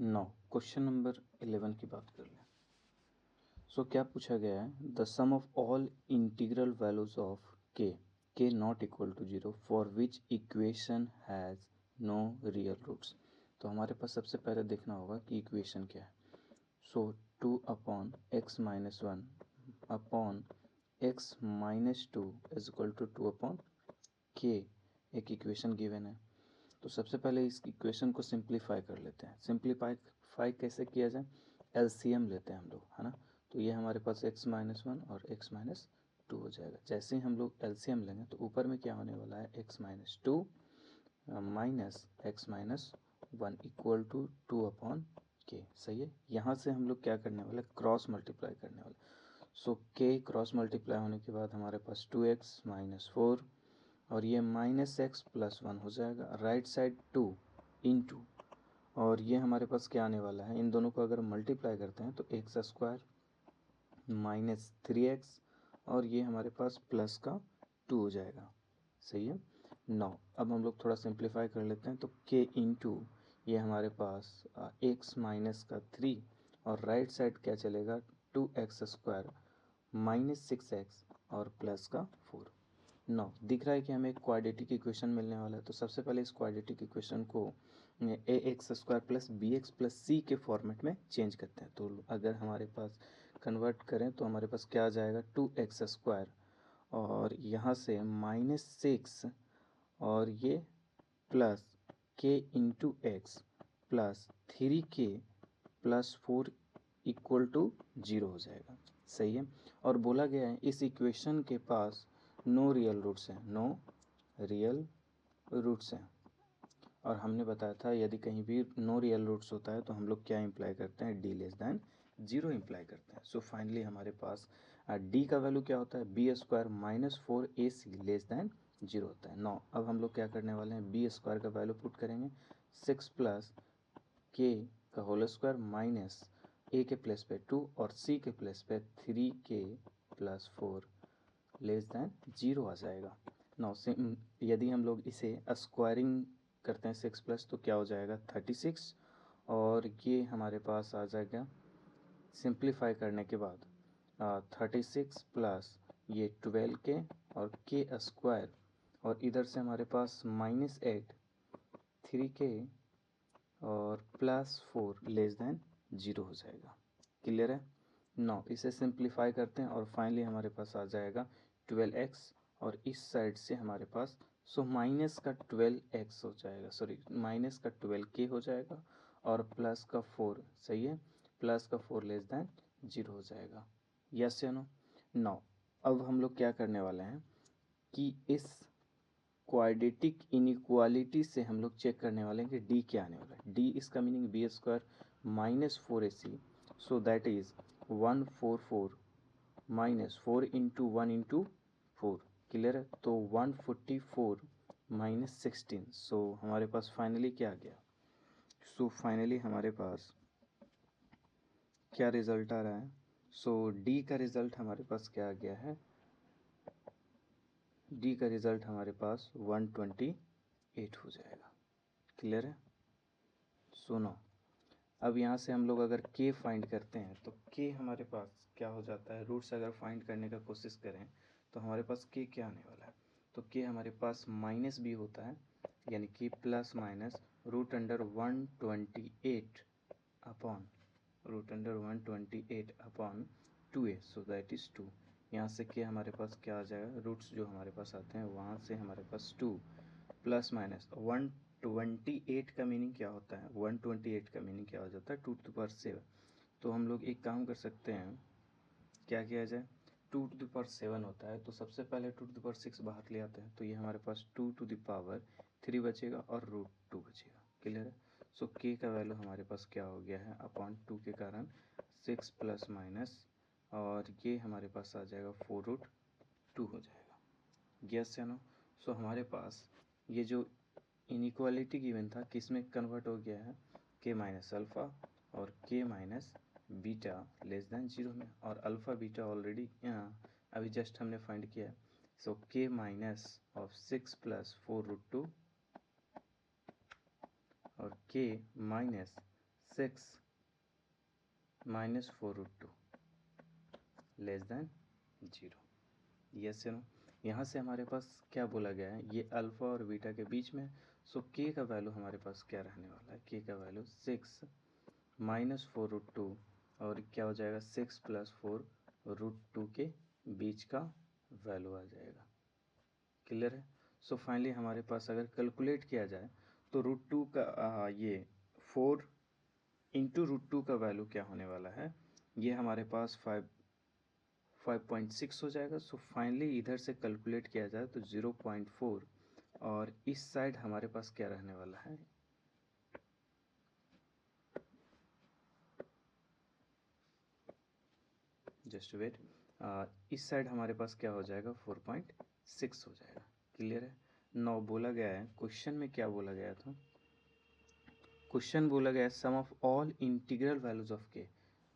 9 question number 11 की बात कर लें। सो क्या पूछा गया है, the sum of all integral values of K not equal to 0 for which equation has no real roots. तो हमारे पास सबसे पहले देखना होगा कि इक्वेशन क्या है। So 2 upon x minus 1 upon x minus 2 is equal to 2 upon k एक इक्वेशन गिवन है। तो सबसे पहले इस इक्वेशन को सिंप्लीफाई कर लेते हैं। सिंप्लीफाई कैसे किया जाए, एलसीएम लेते हैं हम लोग, है ना। तो ये हमारे पास x माइनस 1 और x माइनस 2 हो जाएगा। जैसे ही हम लोग एलसीएम लेंगे तो ऊपर में क्या होने वाला है, x minus 2 minus x minus 1 equal to 2 upon k. सही है। यहाँ से हम लोग क्या करने वाले, क्रॉस मल्टीप्लाई करने वाले। सो के क्रॉस मल्टीप्लाई होने के बाद हमारे पास 2x माइनस 4 और ये माइनस एक्स प्लस 1 हो जाएगा, राइट साइड 2 इंटू, और ये हमारे पास क्या आने वाला है, इन दोनों को अगर मल्टीप्लाई करते हैं तो एक्स स्क्वायर माइनस 3x और ये हमारे पास प्लस का 2 हो जाएगा। सही है। 9 अब हम लोग थोड़ा सिंप्लीफाई कर लेते हैं। तो k इंटू ये हमारे पास x माइनस का 3 और राइट साइड क्या चलेगा, 2x स्क्वायर माइनस 6x और प्लस का 4। 9 दिख रहा है कि हमें एक क्वाड्रेटिक इक्वेशन मिलने वाला है। तो सबसे पहले इस क्वाड्रेटिक इक्वेशन को A X square plus B X plus C के फॉर्मेट में चेंज करते हैं। तो अगर हमारे पास कन्वर्ट करें तो हमारे पास क्या आ जाएगा, 2x स्क्वायर और यहाँ से माइनस 6 और ये plus k into x plus 3k plus 4 equal to 0 हो जाएगा। सही है। और बोला गया है इस इक्वेशन के पास नो रियल रूट्स हैं, नो रियल रूट्स हैं। और हमने बताया था यदि कहीं भी नो रियल रूट्स होता है तो हम लोग क्या इम्प्लाई करते हैं, डी लेस दैन 0 इम्प्लाई करते हैं। सो फाइनली हमारे पास डी का वैल्यू क्या होता है, b square minus 4ac less than 0 होता है। 9 अब हम लोग क्या करने वाले हैं, बी स्क्वायर का वैल्यू पुट करेंगे, 6 प्लस के का होल स्क्वायर माइनस ए के प्लेस पे 2 और सी के प्लेस पे 3k प्लस 4 लेस दैन 0 आ जाएगा। नौ से यदि हम लोग इसे स्क्वायरिंग करते हैं 6 प्लस तो क्या हो जाएगा, 36 और ये हमारे पास आ जाएगा सिंप्लीफाई करने के बाद 36 प्लस ये 12k और के स्क्वायर और इधर से हमारे पास माइनस 8 3k और प्लस 4 लेस दैन 0 हो जाएगा। क्लियर है। 9 इसे सिंप्लीफाई करते हैं और फाइनली हमारे पास आ जाएगा 12x और इस साइड से हमारे पास माइनस का 12x हो जाएगा, सॉरी माइनस का 12k हो जाएगा और प्लस का 4। सही है। प्लस का 4 लेस दैन 0 हो जाएगा। यस या नो। 9 अब हम लोग क्या करने वाले हैं कि इस क्वाड्रेटिक इनइक्वालिटी से हम लोग चेक करने वाले हैं कि डी क्या आने वाला है। डी इसका meaning b square minus 4ac, so that is 144 minus 4 into 1 into 4। Clear है। तो 144 माइनस 16, सो हमारे पास फाइनली क्या आ गया, सो फाइनली हमारे पास क्या रिजल्ट आ रहा है। सो डी का रिजल्ट हमारे पास क्या आ गया है, डी का रिजल्ट हमारे पास 128 हो जाएगा। क्लियर है। सुनो अब यहाँ से हम लोग अगर के फाइंड करते हैं तो के हमारे पास क्या हो जाता है, रूट्स अगर फाइंड करने का कोशिश करें तो हमारे पास के क्या आने वाला है, तो के हमारे पास माइनस भी होता है, यानी कि plus minus root under 128 upon root under 128 upon 2a, so that is 2। यहाँ से के हमारे पास क्या आ जाएगा, रूट्स जो हमारे पास आते हैं वहाँ से हमारे पास 2 प्लस माइनस 128 का मीनिंग क्या होता है, 128 का मीनिंग क्या हो जाता है, 2 टू द पावर 7। तो हम लोग एक काम कर सकते हैं, क्या किया जाए, 2 टू द पावर 7 होता है तो सबसे पहले 2 टू द पावर 6 बाहर ले आते हैं तो ये हमारे पास 2 टू द पावर 3 बचेगा और रूट 2 बचेगा। क्लियर है। सो के का वैल्यू हमारे पास क्या हो गया है, अपॉन 2 के कारण 6 प्लस माइनस और ये हमारे पास आ जाएगा 4 रूट 2 हो जाएगा। यस या नो। सो हमारे पास ये जो इनइक्वालिटी गिवन था किस में कन्वर्ट हो गया है, के माइनस अल्फ़ा और के माइनस बीटा लेस दैन 0 में, और अल्फ़ा बीटा ऑलरेडी यहाँ अभी जस्ट हमने फाइंड किया है। सो के माइनस ऑफ 6 प्लस 4 रूट 2 और के minus 6 minus 4√2 less than 0। Yes या नो। यहाँ से हमारे पास क्या बोला गया है, ये अल्फ़ा और बीटा के बीच में। सो के का वैल्यू हमारे पास क्या रहने वाला है, के का वैल्यू 6 माइनस 4√2 और क्या हो जाएगा 6 प्लस 4√2 के बीच का वैल्यू आ जाएगा। क्लियर है। सो फाइनली हमारे पास अगर कैलकुलेट किया जाए तो √2 का ये 4 इंटू √2 का वैल्यू क्या होने वाला है, ये हमारे पास 5.6 हो जाएगा। सो फाइनली इधर से कैलकुलेट किया जाए तो 0.4 और इस साइड हमारे पास क्या रहने वाला है, जस्ट वेट, इस साइड हमारे पास क्या हो जाएगा 4.6 हो जाएगा। क्लियर है। नौ बोला गया है क्वेश्चन में, क्या बोला गया था, क्वेश्चन बोला गया है sum of all integral values of K,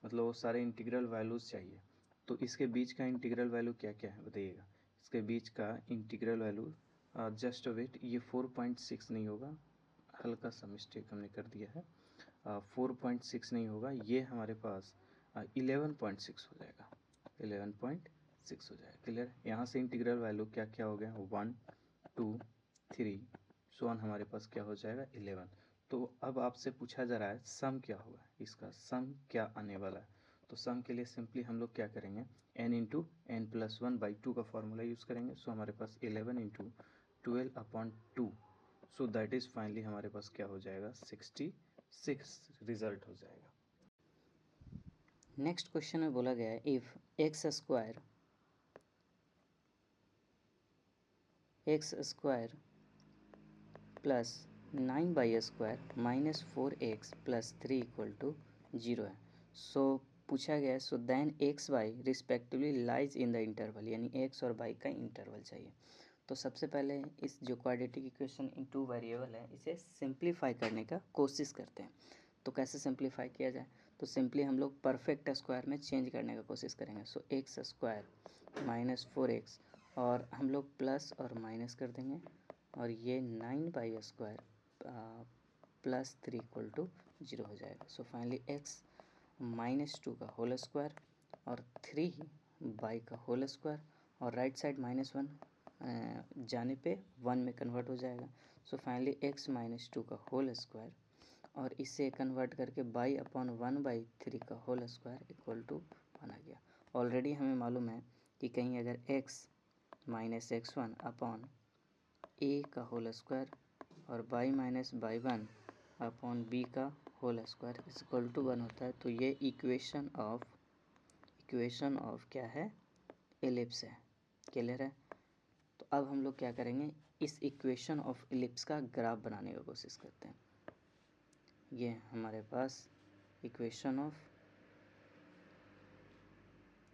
मतलब वो सारे इंटीग्रल वैल्यूज चाहिए। तो इसके बीच का इंटीग्रल वैल्यू क्या क्या है बताइएगा। इसके बीच का इंटीग्रल वैल्यू जस्ट वेट, ये 4.6 नहीं होगा, हल्का सा मिस्टेक हमने कर दिया है, 4.6 नहीं होगा, ये हमारे पास 11.6 हो जाएगा, 11.6 हो जाएगा। क्लियर। यहाँ से इंटीग्रल वैल्यू क्या क्या हो गया 1 2 3 सो ऑन, हमारे पास क्या हो जाएगा 11। तो अब आपसे पूछा जा रहा है सम क्या होगा, इसका सम क्या आने वाला है। तो सम के लिए सिंपली हम लोग क्या करेंगे, n इंटू एन प्लस 1/2 का फॉर्मूला यूज़ करेंगे। सो हमारे पास 11 into 12/2, so that is finally हमारे पास क्या हो जाएगा 66 रिजल्ट हो जाएगा। नेक्स्ट क्वेश्चन में बोला गया है if x square plus 9/² minus 4x plus 3 equal to 0 है। सो पूछा गया है so then x y respectively lies in the interval, यानी एक्स और वाई का इंटरवल चाहिए। तो सबसे पहले इस जो quadratic equation in two variable है इसे सिंप्लीफाई करने का कोशिश करते हैं। तो कैसे सिंप्लीफाई किया जाए, तो सिंपली हम लोग परफेक्ट स्क्वायर में चेंज करने का कोशिश करेंगे। सो एक्स स्क्वायर माइनस 4x और हम लोग प्लस और माइनस कर देंगे और ये 9/² प्लस 3 इक्वल टू 0 हो जाएगा। सो फाइनली x -2 का होल स्क्वायर और 3 का होल स्क्वायर और राइट साइड -1 जाने पे 1 में कन्वर्ट हो जाएगा। सो फाइनली x -2 का होल स्क्वायर और इसे कन्वर्ट करके y/1/3 का होल स्क्वायर इक्वल टू 1 आ गया। ऑलरेडी हमें मालूम है कि कहीं अगर x -x1 अपॉन a का होल स्क्वायर और y-y1/b का होल स्क्वायर इक्वल टू 1 होता है, तो ये इक्वेशन ऑफ क्या है, एलिप्स है। क्लियर है। तो अब हम लोग क्या करेंगे, इस इक्वेशन ऑफ एलिप्स का ग्राफ बनाने की कोशिश करते हैं। ये हमारे पास इक्वेशन ऑफ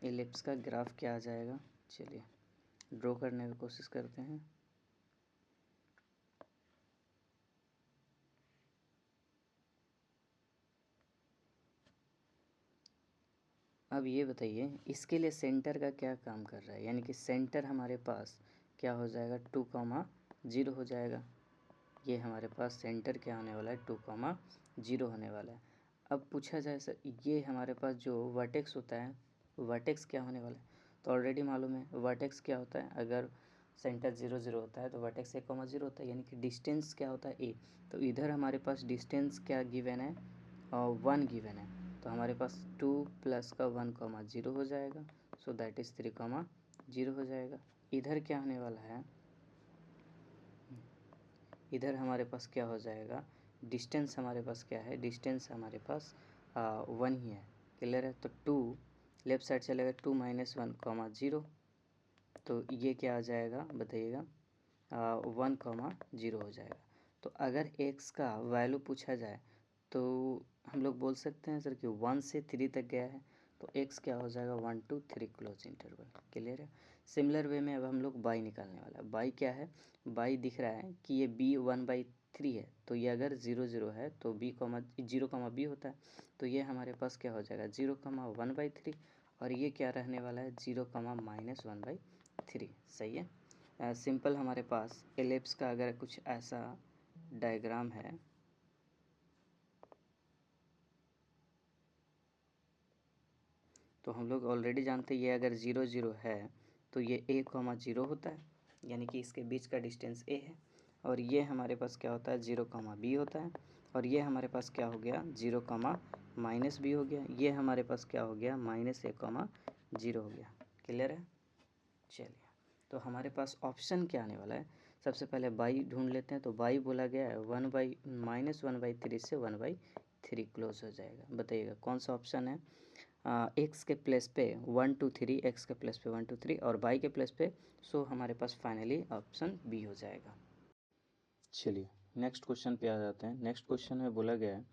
एलिप्स का ग्राफ क्या आ जाएगा, चलिए ड्रॉ करने की कोशिश करते हैं। अब ये बताइए इसके लिए सेंटर का क्या काम कर रहा है, यानी कि सेंटर हमारे पास क्या हो जाएगा 2,0 हो जाएगा। ये हमारे पास सेंटर क्या होने वाला है 2,0 होने वाला है। अब पूछा जाए सर ये हमारे पास जो वर्टेक्स होता है वर्टेक्स क्या होने वाला है, तो ऑलरेडी मालूम है वर्टेक्स क्या होता है, अगर सेंटर 0 0 होता है तो वर्टेक्स 1,0 होता है, यानी कि डिस्टेंस क्या होता है a। तो इधर हमारे पास डिस्टेंस क्या गिवन है 1 गिवन है, तो हमारे पास 2 प्लस का 1,0 हो जाएगा। सो दैट इज़ 3,0 हो जाएगा। इधर क्या होने वाला है, इधर हमारे पास क्या हो जाएगा, डिस्टेंस हमारे पास क्या है, डिस्टेंस हमारे पास 1 ही है। क्लियर है। तो 2 लेफ्ट साइड चलेगा 2 - 1,0, तो ये क्या आ जाएगा बताइएगा 1,0 हो जाएगा। तो अगर x का वैल्यू पूछा जाए तो हम लोग बोल सकते हैं सर कि 1 से 3 तक गया है, तो x क्या हो जाएगा 1 to 3 क्लोज इंटरवल। क्लियर है। सिमिलर वे में अब हम लोग बाई निकालने वाला है। बाई क्या है, बाई दिख रहा है कि ये b 1/3 है, तो ये अगर 0 0 है तो b 0 b होता है, तो ये हमारे पास क्या हो जाएगा 0,1/3 और ये क्या रहने वाला है 0,-1/3। सही है। सिंपल हमारे पास एलिप्स का अगर कुछ ऐसा डायग्राम है, तो हम लोग ऑलरेडी जानते हैं ये अगर 0 0 है तो ये a, 0 होता है, यानी कि इसके बीच का डिस्टेंस a है। और ये हमारे पास क्या होता है 0, b होता है। और ये हमारे पास क्या हो गया 0, -b हो गया। ये हमारे पास क्या हो गया -a, 0 हो गया। क्लियर है? चलिए, तो हमारे पास ऑप्शन क्या आने वाला है, सबसे पहले बाई ढूंढ लेते हैं। तो बाई बोला गया है -1/3 से 1/3 क्लोज हो जाएगा। बताइएगा कौन सा ऑप्शन है। एक्स के प्लेस पे 1 2 3, एक्स के प्लेस पे 1 2 3 और बाई के प्लेस पे, सो हमारे पास फाइनली ऑप्शन बी हो जाएगा। चलिए नेक्स्ट क्वेश्चन पे आ जाते हैं। नेक्स्ट क्वेश्चन में बोला गया है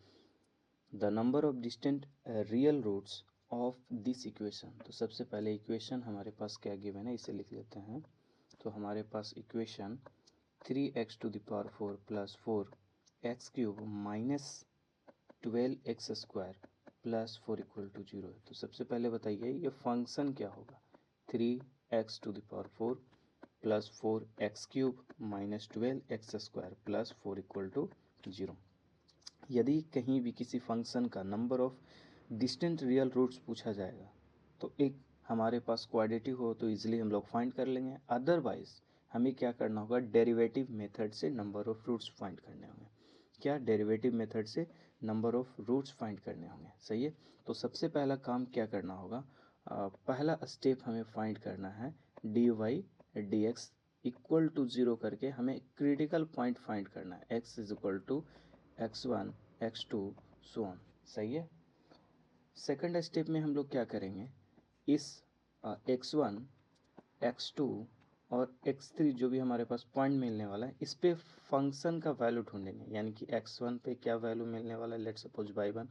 the number of distant real roots of this equation. तो सबसे पहले इक्वेशन हमारे पास क्या गिवन है इसे लिख लेते हैं। तो हमारे पास equation 3x⁴ plus 4x³ minus 12x² plus 4 equal to 0 है। तो सबसे पहले बताइए ये फंक्शन क्या होगा। 3x⁴ plus 4x³ minus 12x² plus 4 equal to 0। यदि कहीं भी किसी फंक्शन का number of distant real roots पूछा जाएगा तो एक हमारे पास क्वाड्रेटिक हो तो इजीली हम लोग फाइंड कर लेंगे। अदरवाइज हमें क्या करना होगा, डेरिवेटिव मेथड से नंबर ऑफ रूट्स फाइंड करने होंगे। क्या, डेरिवेटिव मेथड से नंबर ऑफ रूट्स फाइंड करने होंगे। सही है। तो सबसे पहला काम क्या करना होगा, पहला स्टेप हमें फाइंड करना है dy/dx इक्वल टू 0 करके हमें क्रिटिकल पॉइंट फाइंड करना है, x is equal to x1 x2 so on. सही है। सेकंड स्टेप में हम लोग क्या करेंगे, इस x1 x2 और x3 जो भी हमारे पास पॉइंट मिलने वाला है इस पे फंक्शन का वैल्यू ढूंढेंगे। यानी कि x1 पे क्या वैल्यू मिलने वाला है, लेट्स सपोज y1,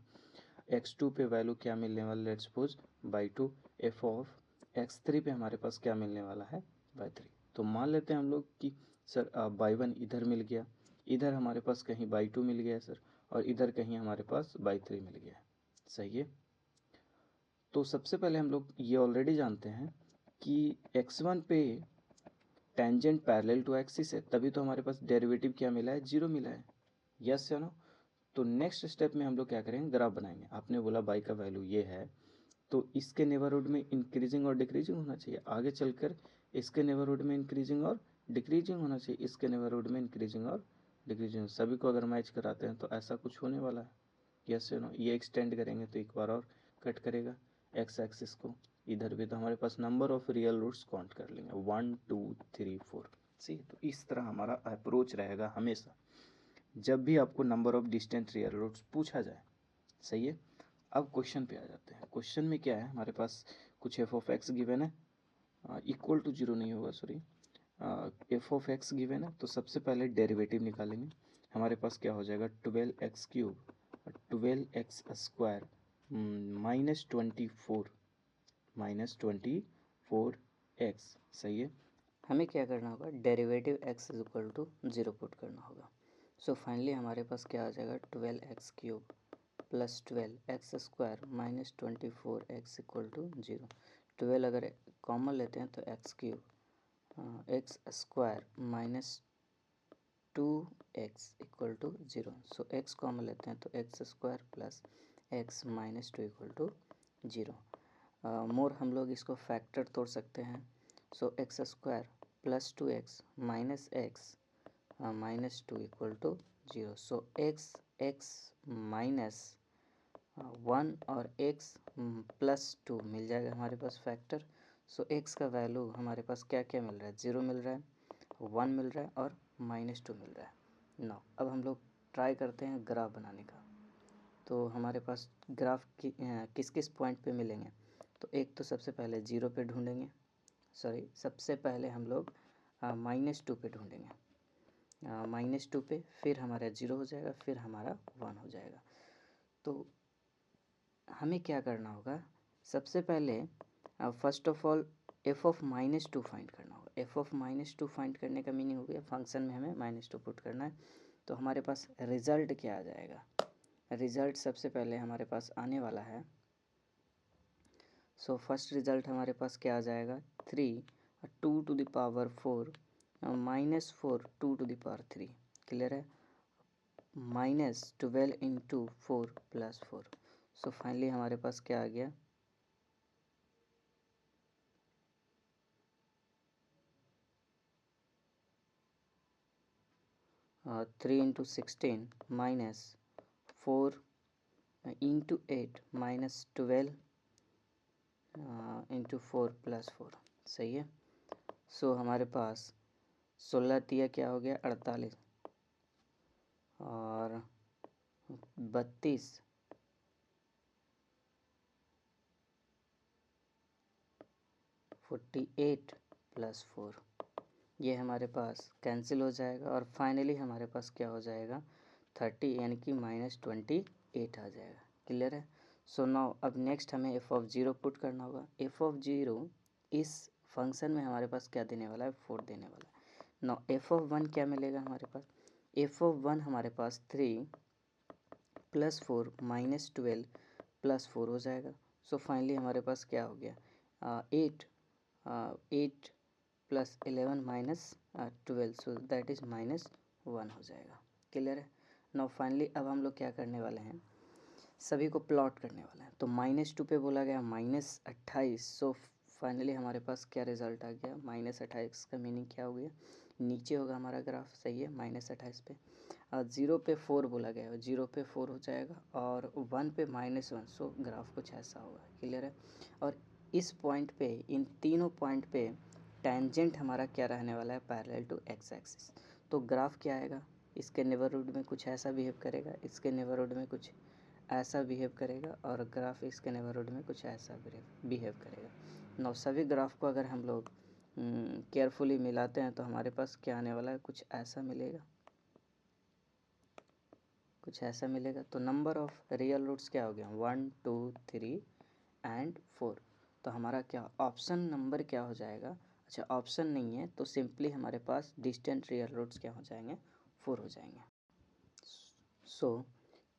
x2 पे वैल्यू क्या मिलने वाला है, let's suppose y2, f of x3 पे हमारे पास क्या मिलने वाला है y3। तो मान लेते हैं हम लोग कि सर y1 इधर मिल गया, इधर हमारे पास कहीं y2 मिल गया सर, और इधर कहीं हमारे पास y3 मिल गया। सही है। तो सबसे पहले हम लोग ये ऑलरेडी जानते हैं कि x1 पे टेंजेंट पैरेलल टू एक्सिस है, तभी तो हमारे पास डेरिवेटिव क्या मिला है 0 मिला है। यस या नो। तो नेक्स्ट स्टेप में हम लोग क्या करेंगे, ग्राफ बनाएंगे। आपने बोला बाई का वैल्यू ये है तो इसके नेबरहुड में इंक्रीजिंग और डिक्रीजिंग होना चाहिए, आगे चलकर इसके नेबरहुड में इंक्रीजिंग और डिक्रीजिंग होना चाहिए, इसके नेबरहुड में इंक्रीजिंग और डिक्रीजिंग। सभी को अगर मैच कराते हैं तो ऐसा कुछ होने वाला है। यस या नो। ये एक्सटेंड करेंगे तो एक बार और कट करेगा एक्स एक्सिस को। इधर भी तो हमारे पास number of real roots count कर लेंगे 1 2 3 4। सी, तो इस तरह हमारा अप्रोच रहेगा हमेशा जब भी आपको number of distant real roots पूछा जाए। सही है। अब क्वेश्चन पे आ जाते हैं। क्वेश्चन में क्या है, हमारे पास कुछ एफ ऑफ एक्स गिवन है, इक्वल टू 0 नहीं होगा, sorry, F of x given है। तो सबसे पहले डेरिवेटिव निकालेंगे। हमारे पास क्या हो जाएगा 12x³ 12x² -24 सही है। हमें क्या करना होगा, derivative x is equal to 0 put करना होगा। सो फाइनली हमारे पास क्या आ जाएगा 12x³ plus 12x² minus 24x equal to 0। 12 अगर कॉमन लेते हैं तो x³ x² minus 2x equal to 0। So x common लेते हैं तो x² plus x minus 2 equal to 0। मोर हम लोग इसको फैक्टर तोड़ सकते हैं। So x² plus 2x minus x minus 2 equal to 0। So x minus 1 और x प्लस 2 मिल जाएगा हमारे पास फैक्टर। सो x का वैल्यू हमारे पास क्या क्या मिल रहा है, 0 मिल रहा है, 1 मिल रहा है और -2 मिल रहा है। नाउ अब हम लोग ट्राई करते हैं ग्राफ बनाने का। तो हमारे पास ग्राफ किस किस पॉइंट पे मिलेंगे, तो एक तो सबसे पहले 0 पे ढूंढेंगे, सॉरी सबसे पहले हम लोग -2 पे ढूंढेंगे, -2 पे, फिर हमारा 0 हो जाएगा, फिर हमारा 1 हो जाएगा। तो हमें क्या करना होगा, सबसे पहले first of all F of -2 find करना होगा। एफ ऑफ -2 फाइंड करने का मीनिंग हो गया फंक्शन में हमें -2 पुट करना है। तो हमारे पास रिज़ल्ट क्या आ जाएगा, रिज़ल्ट सबसे पहले हमारे पास आने वाला है। सो फर्स्ट रिज़ल्ट हमारे पास क्या आ जाएगा 3 2 to the power 4 -4 2 to the power 3। Clear है। -12 इंटू 4 प्लस 4। सो फाइनली हमारे पास क्या आ गया 3 into 16 minus 4 into 8 minus 12 into 4 plus 4, सही है। सो हमारे पास 16 तिया क्या हो गया 48 और 32 48 प्लस 4, ये हमारे पास कैंसिल हो जाएगा और फाइनली हमारे पास क्या हो जाएगा 30 यानी कि -28 आ जाएगा। क्लियर है। सो नाउ अब नेक्स्ट हमें एफ ऑफ 0 पुट करना होगा। एफ ऑफ 0 इस फंक्शन में हमारे पास क्या देने वाला है 4 देने वाला है। नाउ एफ ऑफ 1 क्या मिलेगा हमारे पास, एफ ऑफ 1 हमारे पास 3 प्लस 4 माइनस 12 प्लस 4 हो जाएगा। सो फाइनली हमारे पास क्या हो गया 8 plus 11 minus 12, so that is -1 हो जाएगा। क्लियर है। नाउ फाइनली अब हम लोग क्या करने वाले हैं, सभी को प्लॉट करने वाले हैं। तो -2 पे बोला गया -28, सो फाइनली हमारे पास क्या रिजल्ट आ गया -28 का मीनिंग क्या हो गया, नीचे होगा हमारा ग्राफ, सही है। -28 पे 0 पे 4 बोला गया है, 0 पे 4 हो जाएगा और 1 पे -1, सो ग्राफ कुछ ऐसा होगा। क्लियर है। और इस पॉइंट पे, इन तीनों पॉइंट पे टेंजेंट हमारा क्या रहने वाला है पैरेलल टू एक्स एक्सिस। तो ग्राफ क्या आएगा, इसके नेबरहुड में कुछ ऐसा बिहेव करेगा, इसके नेबरहुड में कुछ ऐसा बिहेव करेगा और ग्राफ इसके नेबरहुड में कुछ ऐसा बिहेव करेगा। नौ सभी ग्राफ को अगर हम लोग केयरफुली मिलाते हैं तो हमारे पास क्या आने वाला है, कुछ ऐसा मिलेगा, कुछ ऐसा मिलेगा। तो नंबर ऑफ रियल रूट्स क्या हो गया 1 2 3 एंड 4। तो हमारा क्या ऑप्शन नंबर क्या हो जाएगा, अच्छा ऑप्शन नहीं है तो सिंपली हमारे पास डिस्टेंट रियल रूट्स क्या हो जाएंगे 4 हो जाएंगे। सो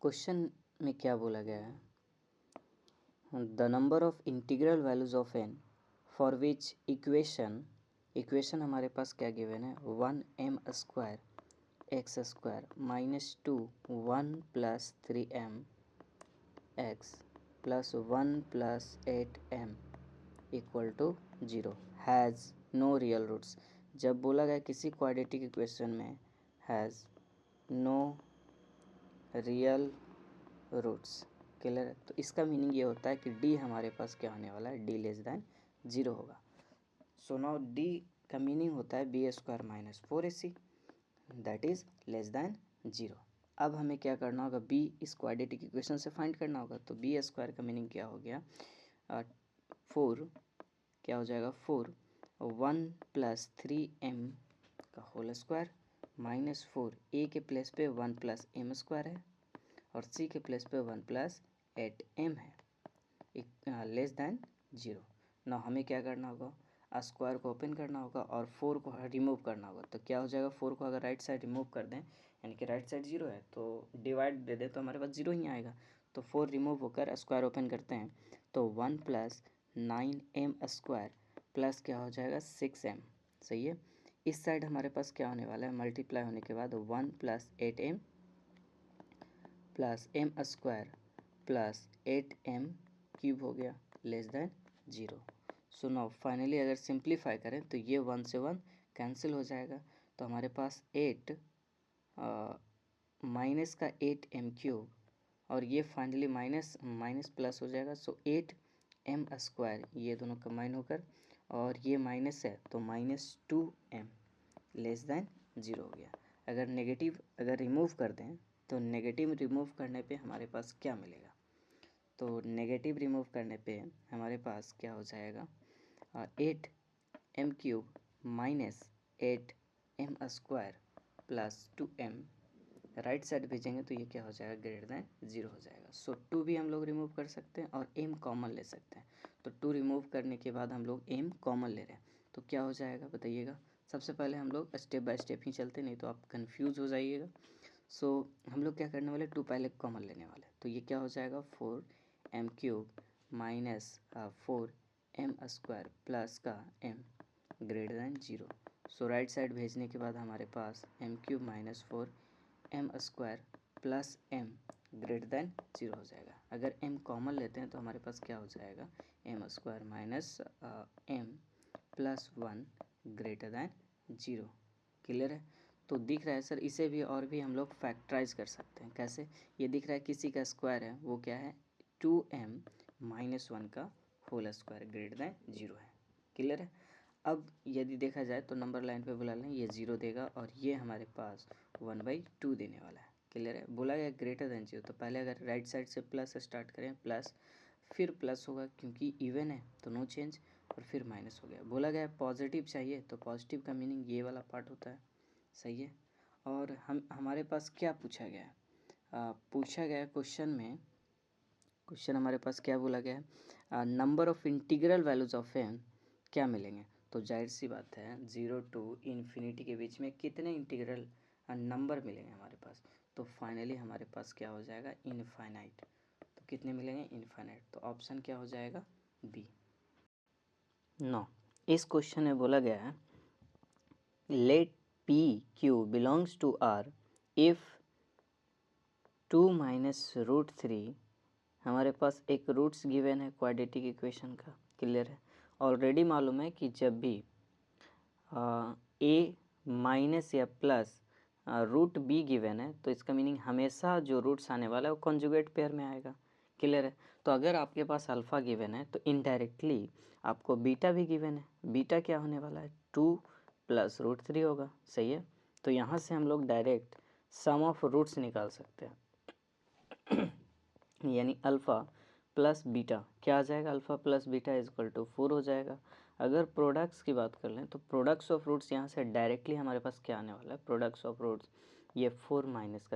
क्वेश्चन में क्या बोला गया है, the number of integral values of n for which equation हमारे पास क्या गिवन है 1m² x² -2 1 + 3m x + 1 + 8m = 0 has no real roots. जब बोला गया किसी क्वाड्रेटिक इक्वेशन में has no real roots, clear है, तो इसका मीनिंग ये होता है कि डी हमारे पास क्या होने वाला है, डी <0 होगा। सो नाउ डी का मीनिंग होता है b² - 4ac दैट इज <0। अब हमें क्या करना होगा, बी इस क्वाड्रेटिक इक्वेशन से फाइंड करना होगा। तो b² का मीनिंग क्या हो गया 4, क्या हो जाएगा 4 1 + 3m का होल स्क्वायर -4, ए के प्लेस पे 1 + m² है और सी के प्लेस पे 1 + 8m है <0। ना हमें क्या करना होगा, स्क्वायर को ओपन करना होगा और 4 को रिमूव करना होगा। तो क्या हो जाएगा, 4 को अगर राइट साइड रिमूव कर दें यानी कि राइट साइड 0 है तो डिवाइड दे दें तो हमारे पास 0 ही आएगा। तो 4 रिमूव होकर स्क्वायर ओपन करते हैं तो 1 + 9m² प्लस क्या हो जाएगा 6m, सही है। इस साइड हमारे पास क्या होने वाला है, मल्टीप्लाई होने के बाद 1 + 8m plus m² plus 8m³ हो गया <0। सो नाउ फाइनली अगर सिंप्लीफाई करें तो ये 1 से 1 कैंसिल हो जाएगा। तो हमारे पास 8 माइनस का 8m³ और ये फाइनली माइनस प्लस हो जाएगा। सो 8m², ये दोनों कंबाइन होकर और ये माइनस है तो -2m <0 हो गया। अगर नेगेटिव अगर रिमूव कर दें तो नेगेटिव रिमूव करने पे हमारे पास क्या मिलेगा, तो नेगेटिव रिमूव करने पे हमारे पास क्या हो जाएगा 8m³ - 8m² plus 2m, right side भेजेंगे तो ये क्या हो जाएगा <0 हो जाएगा। सो 2 भी हम लोग रिमूव कर सकते हैं और m कॉमन ले सकते हैं। तो 2 रिमूव करने के बाद हम लोग m कॉमन ले रहे हैं तो क्या हो जाएगा बताइएगा। सबसे पहले हम लोग स्टेप बाय स्टेप ही चलते, नहीं तो आप कंफ्यूज हो जाइएगा। सो हम लोग क्या करने वाले, 2 पहले कॉमन लेने वाले। तो ये क्या हो जाएगा 4m³ - 4m² प्लस का m <0। सो राइट साइड भेजने के बाद हमारे पास m³ - 4m² प्लस m <0 हो जाएगा। अगर m कॉमन लेते हैं तो हमारे पास क्या हो जाएगा m² minus m plus 1 <0। Clear है। तो दिख रहा है सर, इसे भी और भी हम लोग फैक्टराइज कर सकते हैं। कैसे? ये दिख रहा है किसी का स्क्वायर है, वो क्या है 2m - 1 का होल स्क्वायर ग्रेटर देन 0 है। क्लियर है? अब यदि देखा जाए तो नंबर लाइन पे बुला लें, ये 0 देगा और ये हमारे पास 1/2 देने वाला है। क्लियर है? बोला गया ग्रेटर देन 0, तो पहले अगर राइट साइड से प्लस स्टार्ट करें, प्लस फिर प्लस होगा क्योंकि इवन है तो नो चेंज, और फिर माइनस हो गया। बोला गया पॉजिटिव चाहिए तो पॉजिटिव का मीनिंग ये वाला पार्ट होता है। सही है? और हमारे पास क्या पूछा गया है? पूछा गया क्वेश्चन में, क्वेश्चन हमारे पास क्या बोला गया है, number of integral values of n क्या मिलेंगे। तो जाहिर सी बात है 0 to इन्फिनिटी के बीच में कितने इंटीग्रल नंबर मिलेंगे हमारे पास। तो फाइनली हमारे पास क्या हो जाएगा, इनफाइनाइट। तो कितने मिलेंगे, इनफाइनाइट। तो ऑप्शन क्या हो जाएगा, बी। 9, इस क्वेश्चन में बोला गया है let p q belongs to R if 2 - √3, हमारे पास एक रूट्स गिवन है क्वाड्रेटिक इक्वेशन का। क्लियर है? ऑलरेडी मालूम है कि जब भी ए माइनस या प्लस रूट बी गिवन है तो इसका मीनिंग हमेशा जो रूट्स आने वाला है वो कॉन्जुगेट पेयर में आएगा। क्लियर है? तो अगर आपके पास अल्फ़ा गिवन है तो इनडायरेक्टली आपको बीटा भी गिवन है। बीटा क्या होने वाला है, 2 + √3 होगा। सही है? तो यहाँ से हम लोग डायरेक्ट सम ऑफ रूट्स निकाल सकते हैं यानी अल्फ़ा प्लस बीटा क्या आ जाएगा, alpha plus beta equal to 4 हो जाएगा। अगर प्रोडक्ट्स की बात कर लें तो प्रोडक्ट्स ऑफ रूट्स यहाँ से डायरेक्टली हमारे पास क्या आने वाला है, प्रोडक्ट्स ऑफ रूट्स ये 4 -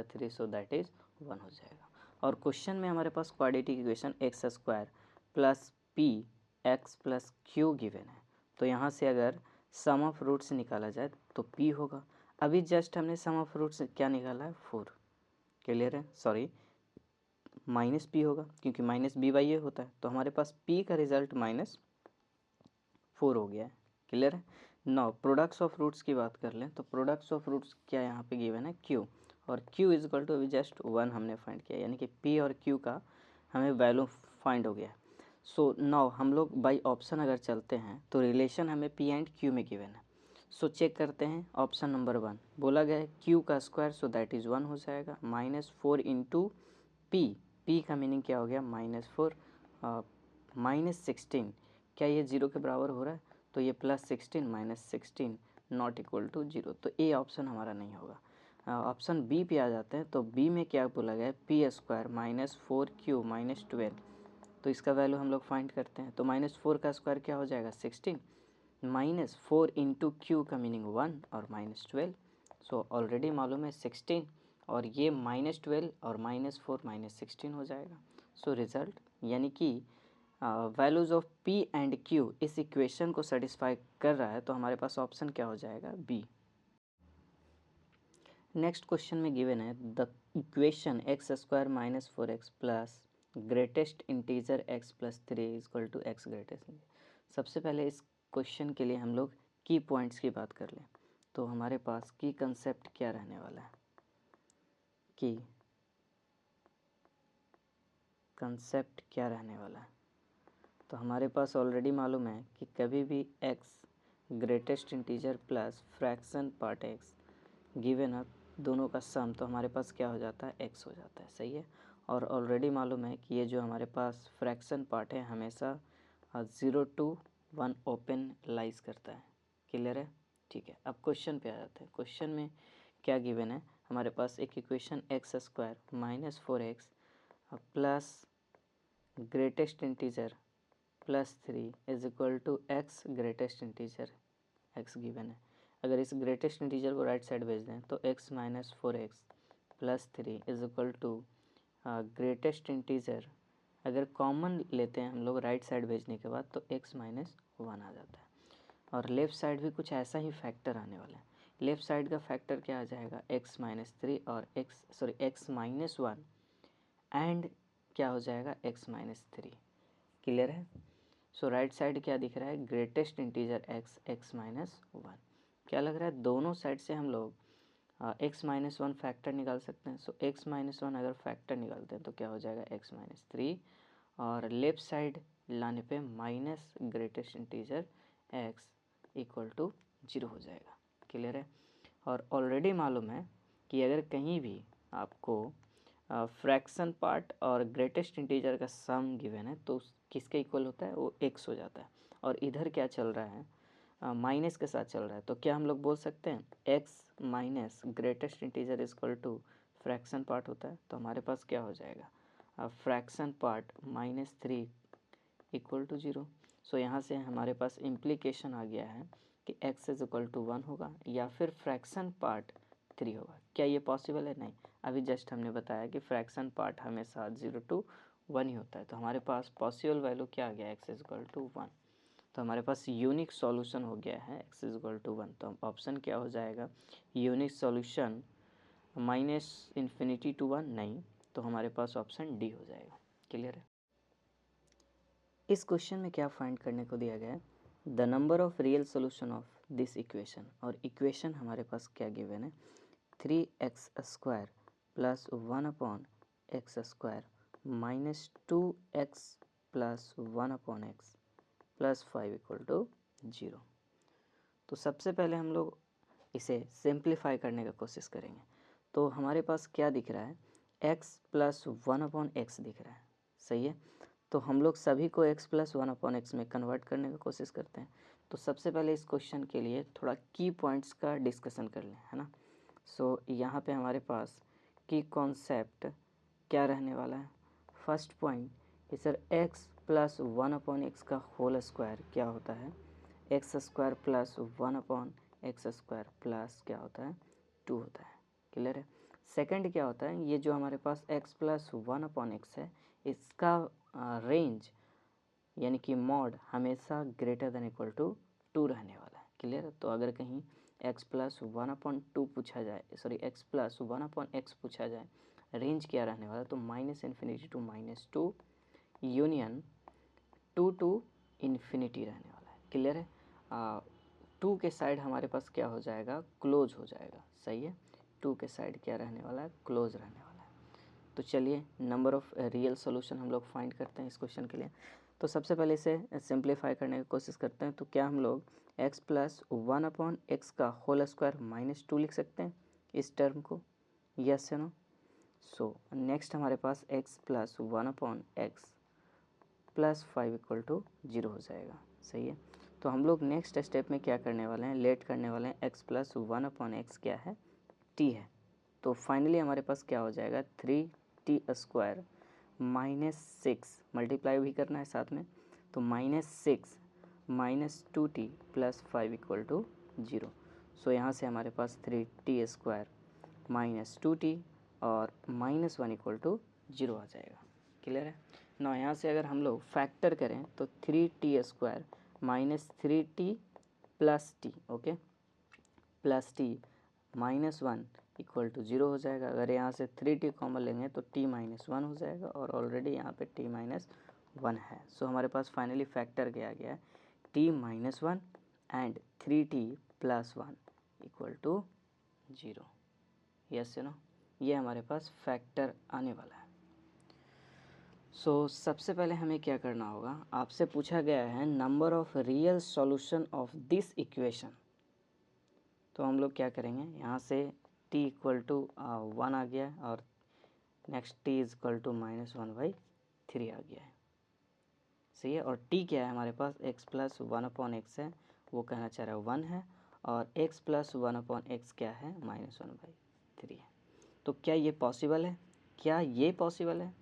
3 सो दैट इज़ 1 हो जाएगा। और क्वेश्चन में हमारे पास quadratic equation x² plus P X plus Q given है। तो यहाँ से अगर सम ऑफ रूट्स निकाला जाए तो p होगा। अभी जस्ट हमने सम ऑफ रूट्स क्या निकाला है, 4। क्लियर है? सॉरी, -p होगा क्योंकि -b/a होता है। तो हमारे पास p का रिजल्ट -4 हो गया है। क्लियर है? नाउ प्रोडक्ट्स ऑफ रूट्स की बात कर लें तो प्रोडक्ट्स ऑफ रूट्स क्या यहाँ पे गिवन है, q, और q इजक्वल टू अभी जस्ट 1 हमने फाइंड किया, यानी कि p और q का हमें वैल्यू फाइंड हो गया है। सो नाउ हम लोग बाई ऑप्शन अगर चलते हैं तो रिलेशन हमें p एंड q में गिवन है। सो चेक करते हैं ऑप्शन नंबर 1, बोला गया है q का स्क्वायर सो दैट इज़ 1 हो जाएगा, -4 इंटू p का मीनिंग क्या हो गया, -4 -16, क्या ये 0 के बराबर हो रहा है, तो ये +16 - 16 नॉट इक्वल टू 0, तो ए ऑप्शन हमारा नहीं होगा। ऑप्शन बी पे आ जाते हैं तो बी में क्या बोला गया है, p² - 4q - 12, तो इसका वैल्यू हम लोग फाइंड करते हैं। तो -4 का स्क्वायर क्या हो जाएगा, 16, -4 इंटू q का मीनिंग 1 और -12, सो ऑलरेडी मालूम है 16 और ये -12 और -4 -16 हो जाएगा। सो रिज़ल्ट यानी कि values of p and q इस इक्वेशन को सेटिस्फाई कर रहा है, तो हमारे पास ऑप्शन क्या हो जाएगा, बी। नेक्स्ट क्वेश्चन में गिवन है the equation x² - 4x plus greatest integer x + 3 equal to x greatest. सबसे पहले इस क्वेश्चन के लिए हम लोग की पॉइंट्स की बात कर लें तो हमारे पास की कंसेप्ट क्या रहने वाला है, की कंसेप्ट क्या रहने वाला है, तो हमारे पास ऑलरेडी मालूम है कि कभी भी x greatest integer plus fraction part x given है, दोनों का सम, तो हमारे पास क्या हो जाता है, x हो जाता है। सही है? और ऑलरेडी मालूम है कि ये जो हमारे पास फ्रैक्शन पार्ट है हमेशा 0 to 1 ओपन लाइज करता है। क्लियर है? ठीक है, अब क्वेश्चन पे आ जाते हैं। क्वेश्चन में क्या गिवन है, हमारे पास एक equation x² - 4x plus greatest integer plus 3 is equal to x greatest integer x given है। अगर इस ग्रेटेस्ट इंटीजर को राइट साइड भेज दें तो x - 4x plus 3 is equal to greatest integer, अगर कॉमन लेते हैं हम लोग राइट साइड भेजने के बाद तो x - 1 आ जाता है। और लेफ़्ट साइड भी कुछ ऐसा ही फैक्टर आने वाला है। लेफ़्ट साइड का फैक्टर क्या आ जाएगा, x - 3 और x - 1 एंड क्या हो जाएगा, x - 3। क्लियर है? सो राइट साइड क्या दिख रहा है, ग्रेटेस्ट इंटीजर x -1। क्या लग रहा है, दोनों साइड से हम लोग x - 1 फैक्टर निकाल सकते हैं। सो x - 1 अगर फैक्टर निकालते हैं तो क्या हो जाएगा, x - 3, और लेफ्ट साइड लाने पे minus greatest integer x equal to 0 हो जाएगा। क्लियर है? और ऑलरेडी मालूम है कि अगर कहीं भी आपको फ्रैक्शन पार्ट और ग्रेटेस्ट इंटीजर का सम गिवन है तो किसके इक्वल होता है, वो x हो जाता है। और इधर क्या चल रहा है, माइनस के साथ चल रहा है, तो क्या हम लोग बोल सकते हैं x minus greatest integer is equal to fraction part होता है। तो हमारे पास क्या हो जाएगा, fraction part -3 equal to 0। So यहाँ से हमारे पास इम्प्लीकेशन आ गया है कि x इज इक्वल टू 1 होगा या फिर फ्रैक्शन पार्ट 3 होगा। क्या ये पॉसिबल है? नहीं। अभी जस्ट हमने बताया कि फ्रैक्शन पार्ट हमेशा 0 to 1 ही होता है। तो हमारे पास पॉसिबल वैल्यू क्या आ गया, x इज इक्वल टू 1। तो हमारे पास यूनिक सॉल्यूशन हो गया है x इज इक्वल टू 1। तो ऑप्शन क्या हो जाएगा, यूनिक सॉल्यूशन -∞ to 1 नहीं, तो हमारे पास ऑप्शन डी हो जाएगा। क्लियर है? इस क्वेश्चन में क्या फाइंड करने को दिया गया है, the number of real solution of this equation. और इक्वेशन हमारे पास क्या गिवन है, 3x² plus 1/x² minus 2x plus 1/x plus 5 equal to 0। तो सबसे पहले हम लोग इसे सिंप्लीफाई करने का कोशिश करेंगे। तो हमारे पास क्या दिख रहा है, x प्लस 1/x दिख रहा है, सही है। तो हम लोग सभी को x प्लस 1/x में कन्वर्ट करने की कोशिश करते हैं। तो सबसे पहले इस क्वेश्चन के लिए थोड़ा की पॉइंट्स का डिस्कशन कर लें, है ना। सो यहाँ पे हमारे पास की कॉन्सेप्ट क्या रहने वाला है, फर्स्ट पॉइंट कि सर x प्लस 1/x का होल स्क्वायर क्या होता है, x² प्लस 1/x² प्लस क्या होता है, 2 होता है। क्लियर है? सेकंड क्या होता है, ये जो हमारे पास x प्लस 1/x है, इसका रेंज यानी कि मॉड हमेशा ग्रेटर देन इक्वल टू 2 रहने वाला है। क्लियर है? तो अगर कहीं x प्लस 1/2 पूछा जाए, सॉरी x प्लस 1/x पूछा जाए, रेंज क्या रहने वाला है, तो -∞ to -2 यूनियन 2 to इन्फिनिटी रहने वाला है। क्लियर है? 2 के साइड हमारे पास क्या हो जाएगा, क्लोज हो जाएगा, सही है। 2 के साइड क्या रहने वाला है, क्लोज रहने वाला है। तो चलिए नंबर ऑफ़ रियल सोल्यूशन हम लोग फाइंड करते हैं इस क्वेश्चन के लिए। तो सबसे पहले इसे सिंप्लीफाई करने की कोशिश करते हैं। तो क्या हम लोग x प्लस 1/x का होल स्क्वायर -2 लिख सकते हैं इस टर्म को, यस या नो। सो नेक्स्ट हमारे पास x plus 1/x plus 5 equal to 0 हो जाएगा, सही है। तो हम लोग नेक्स्ट स्टेप में क्या करने वाले हैं, लेट करने वाले हैं x प्लस 1/x क्या है, t है। तो फाइनली हमारे पास क्या हो जाएगा, 3t² -6 मल्टीप्लाई भी करना है साथ में, तो -6 -2t plus 5 equal to 0। So यहाँ से हमारे पास 3t² -2t और -1 इक्वल टू 0 आ जाएगा। क्लियर है ना। यहाँ से अगर हम लोग फैक्टर करें तो 3t² -3t plus t, okay, plus t -1 equal to 0 हो जाएगा। अगर यहाँ से 3t कॉमन लेंगे तो t -1 हो जाएगा और ऑलरेडी यहाँ पे t -1 है। सो हमारे पास फाइनली फैक्टर क्या आ गया है, t -1 and 3t plus 1 equal to 0, yes no. ये हमारे पास फैक्टर आने वाला है। सो सबसे पहले हमें क्या करना होगा, आपसे पूछा गया है number of real solution of this equation. तो हम लोग क्या करेंगे, यहाँ से t इक्वल टू 1 आ गया है और next t is equal to -1/3 आ गया है, सही है। और t क्या है हमारे पास, x प्लस 1/x है, वो कहना चाह रहा है 1 है, और x प्लस 1/x क्या है, -1/3 है। तो क्या ये पॉसिबल है, क्या ये पॉसिबल है?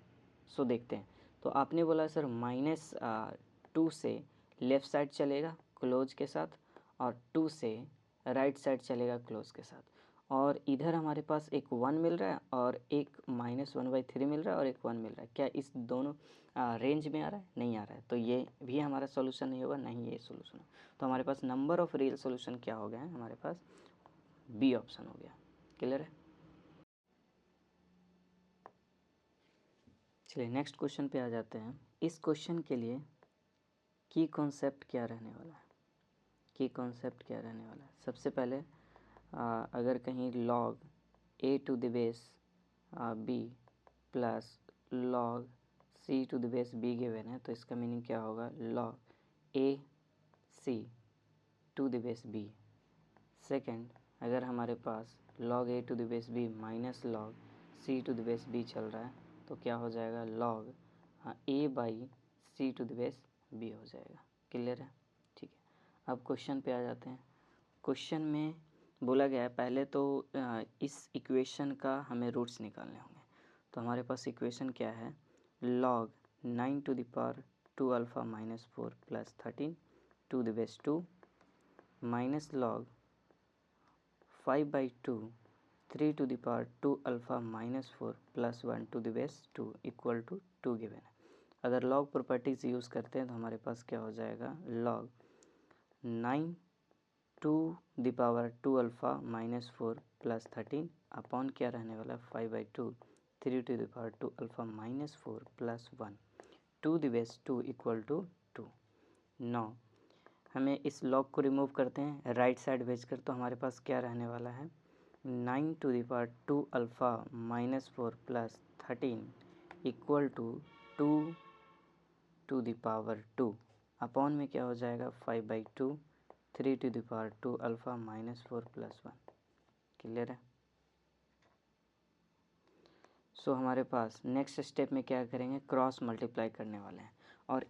सो देखते हैं। तो आपने बोला सर -2 से लेफ़्ट साइड चलेगा क्लोज के साथ और 2 से राइट साइड चलेगा क्लोज के साथ, और इधर हमारे पास एक 1 मिल रहा है और एक -1/3 मिल रहा है और एक 1 मिल रहा है। क्या इस दोनों रेंज में आ रहा है? नहीं आ रहा है, तो ये भी हमारा सॉल्यूशन नहीं होगा, नहीं ये सॉल्यूशन है। तो हमारे पास नंबर ऑफ रियल सॉल्यूशन क्या हो गया है, हमारे पास बी ऑप्शन हो गया। क्लियर है? चलिए नेक्स्ट क्वेश्चन पे आ जाते हैं। इस क्वेश्चन के लिए की कॉन्सेप्ट क्या रहने वाला है, की कॉन्सेप्ट क्या रहने वाला है। सबसे पहले अगर कहीं log a to the base b plus log c to the base b given है, तो इसका मीनिंग क्या होगा, log a c to the base b। Second अगर हमारे पास log a to the base b minus log c to the base b चल रहा है तो क्या हो जाएगा, log a by c to the base b हो जाएगा। क्लियर है? ठीक है, अब क्वेश्चन पे आ जाते हैं। क्वेश्चन में बोला गया है पहले तो इस इक्वेशन का हमें रूट्स निकालने होंगे। तो हमारे पास इक्वेशन क्या है, log 9 to the power 2 alpha minus 4 plus 13 to the base 2 minus log 5/2 3 to the power 2 alpha minus 4 plus 1 to the base 2 equal to 2 given है। अगर लॉग प्रॉपर्टीज़ यूज़ करते हैं तो हमारे पास क्या हो जाएगा, log 9 to the power 2 alpha minus 4 plus 13 upon क्या रहने वाला है, 5/2 3 to the power 2 alpha minus 4 plus 1 to the base 2 equal to 2। Now हमें इस लॉग को रिमूव करते हैं राइट साइड भेजकर, तो हमारे पास क्या रहने वाला है, 9 to the power 2 alpha minus 4 plus 13 equal to 2 to the power 2 upon में क्या हो जाएगा, 5/2 3 to the power 2 alpha minus 4 plus 1। Clear है? सो हमारे पास नेक्स्ट स्टेप में क्या करेंगे, क्रॉस मल्टीप्लाई करने वाले हैं और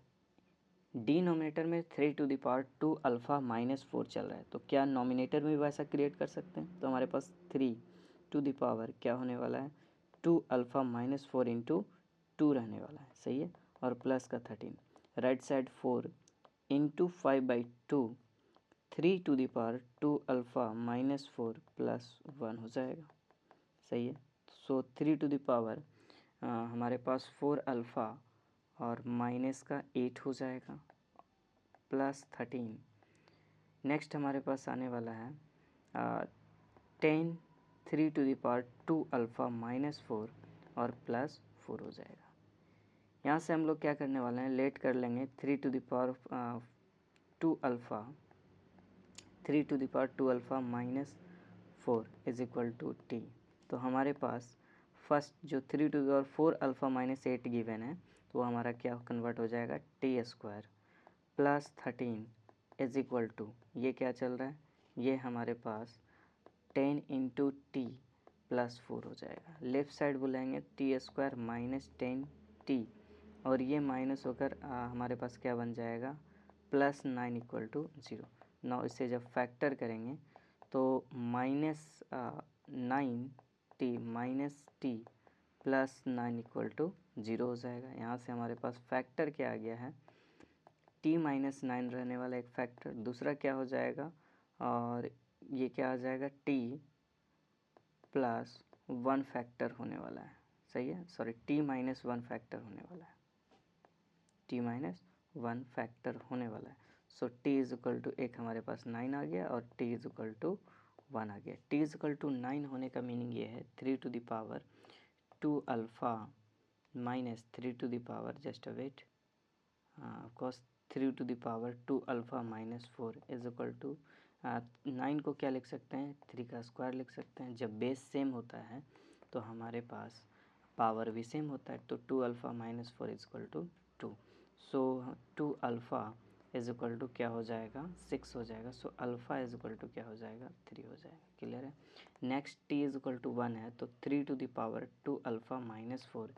डिनोमिनेटर में 3 to the power 2 alpha minus 4 चल रहा है, तो क्या नॉमिनेटर में भी वैसा क्रिएट कर सकते हैं। तो हमारे पास 3 टू द पावर क्या होने वाला है, 2 अल्फ़ा माइनस 4 इंटू 2 रहने वाला है, सही है, और प्लस का 13 right side 4 into 5/2 3 to the power 2 alpha minus 4 plus 1 हो जाएगा, सही है। सो 3 टू द पावर हमारे पास 4 अल्फ़ा और माइनस का 8 हो जाएगा प्लस 13। नेक्स्ट हमारे पास आने वाला है 10 3 to the power 2 alpha minus 4 और प्लस 4 हो जाएगा। यहाँ से हम लोग क्या करने वाले हैं, लेट कर लेंगे 3 to the power 2 alpha 3 to the power 2 alpha minus 4 is equal to t. तो हमारे पास फर्स्ट जो 3 to the power 4 alpha minus 8 given है तो हमारा क्या कन्वर्ट हो जाएगा, t square plus 13 is equal to, ये क्या चल रहा है, ये हमारे पास 10 इंटू टी प्लस 4 हो जाएगा। लेफ़्ट साइड बुलाएंगे टी स्क्वायर माइनस 10 टी और ये माइनस होकर हमारे पास क्या बन जाएगा, प्लस 9 इक्वल टू 0। नौ इसे जब फैक्टर करेंगे तो minus 9 t minus t plus 9 equal to 0 हो जाएगा। यहाँ से हमारे पास फैक्टर क्या आ गया है, टी माइनस 9 रहने वाला एक फैक्टर, दूसरा क्या हो जाएगा और ये क्या आ जाएगा, टी प्लस 1 फैक्टर होने वाला है, सही है, सॉरी टी माइनस 1 फैक्टर होने वाला है, टी माइनस 1 फैक्टर होने वाला है। So T is equal to एक हमारे पास 9 आ गया और टी इज इक्वल टू 1 आ गया। टी इज इक्वल टू 9 होने का मीनिंग ये है 3 to the power 2 alpha minus 3 to the power just wait of course 3 to the power 2 alpha minus 4 is equal to 9 को क्या लिख सकते हैं, 3 का स्क्वायर लिख सकते हैं। जब बेस सेम होता है तो हमारे पास पावर भी सेम होता है, तो 2 alpha minus 4 is equal to 2। So 2 alpha is equal to क्या हो जाएगा, 6 हो जाएगा। So alpha is equal to क्या हो जाएगा, 3 हो जाएगा। क्लियर है? Next t is equal to 1 है तो 3 to the power 2 alpha minus 4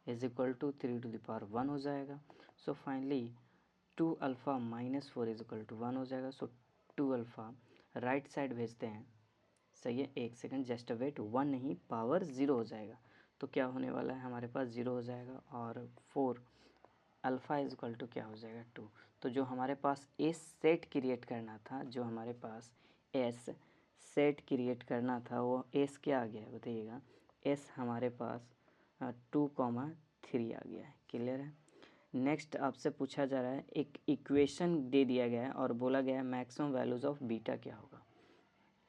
is equal to 3 to the power 1 हो जाएगा। So finally 2 alpha minus 4 is equal to 1 हो जाएगा। सो 2 अल्फ़ा राइट साइड भेजते हैं, सही है, एक सेकंड जस्ट वेट, 1 नहीं पावर 0 हो जाएगा। तो क्या होने वाला है, हमारे पास 0 हो जाएगा और 4 अल्फ़ा इज इक्वल टू क्या हो जाएगा, 2। तो जो हमारे पास एस सेट क्रिएट करना था, जो हमारे पास एस सेट क्रिएट करना था वो एस क्या आ गया है बताइएगा, एस हमारे पास 2,3 आ गया है। क्लियर है? नेक्स्ट आपसे पूछा जा रहा है, एक इक्वेशन दे दिया गया है और बोला गया है मैक्सिमम वैल्यूज़ ऑफ बीटा क्या होगा।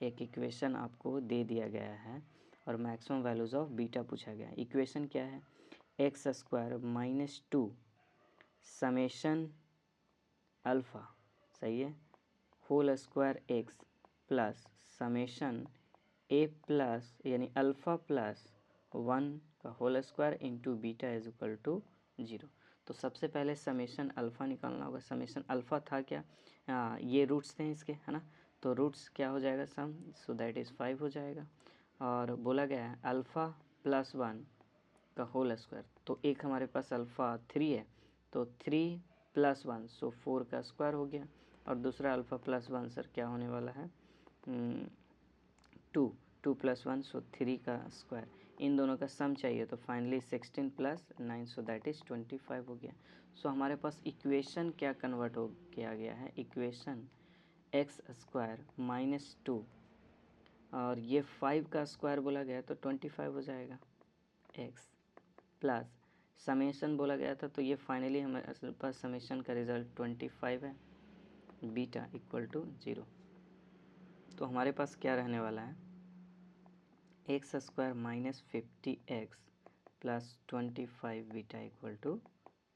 एक इक्वेशन आपको दे दिया गया है और मैक्सिमम वैल्यूज़ ऑफ बीटा पूछा गया है। इक्वेशन क्या है, x square minus 2 summation alpha, सही है, whole square X plus summation A plus यानी अल्फ़ा प्लस 1 का whole square into beta is equal to 0। तो सबसे पहले समेशन अल्फ़ा निकालना होगा। समेशन अल्फ़ा था क्या, ये रूट्स थे इसके, है ना। तो रूट्स क्या हो जाएगा सम, सो दैट इज़ 5 हो जाएगा। और बोला गया है अल्फ़ा प्लस 1 का होल स्क्वायर, तो एक हमारे पास अल्फ़ा 3 है, तो 3 प्लस 1 सो 4 का स्क्वायर हो गया। और दूसरा अल्फ़ा प्लस 1 सर क्या होने वाला है 2 प्लस 1 सो 3 का स्क्वायर। इन दोनों का सम चाहिए, तो finally 16 plus 9 so that is 25 हो गया। सो हमारे पास इक्वेशन क्या कन्वर्ट हो किया गया है, इक्वेशन एक्स स्क्वायर माइनस 2 और ये 5 का स्क्वायर बोला गया तो 25 हो जाएगा एक्स प्लस समेशन बोला गया था, तो ये फाइनली हमारे पास समेशन का रिजल्ट 25 है, बीटा इक्वल टू 0। तो हमारे पास क्या रहने वाला है x square minus 50x plus 25 beta equal to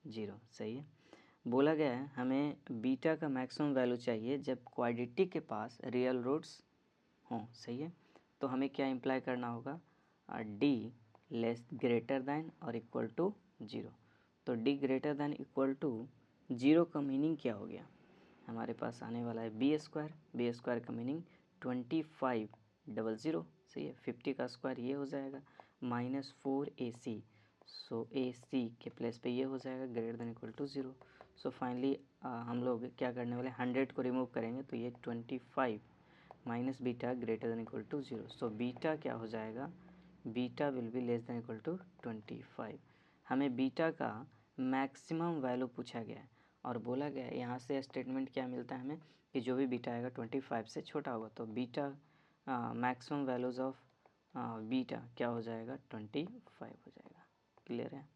0। सही है। बोला गया है हमें बीटा का मैक्सिमम वैल्यू चाहिए जब क्वाड्रेटिक के पास रियल रूट्स हों। सही है। तो हमें क्या इम्प्लाई करना होगा डी लेस ग्रेटर दैन और इक्वल टू 0। तो D greater than equal to 0 का मीनिंग क्या हो गया, हमारे पास आने वाला है बी स्क्वायर का मीनिंग 2500। सही है। 50 का स्क्वायर ये हो जाएगा माइनस 4ac, सो ac के प्लेस पे ये हो जाएगा greater than equal to 0। So finally हम लोग क्या करने वाले 100 को रिमूव करेंगे तो ये 25 minus beta greater than equal to 0। So beta क्या हो जाएगा, beta will be less than equal to 25। हमें बीटा का मैक्सिमम वैल्यू पूछा गया है और बोला गया है यहाँ से स्टेटमेंट क्या मिलता है हमें कि जो भी बीटा आएगा 25 से छोटा होगा, तो beta maximum values of beta क्या हो जाएगा 25 हो जाएगा। क्लियर है।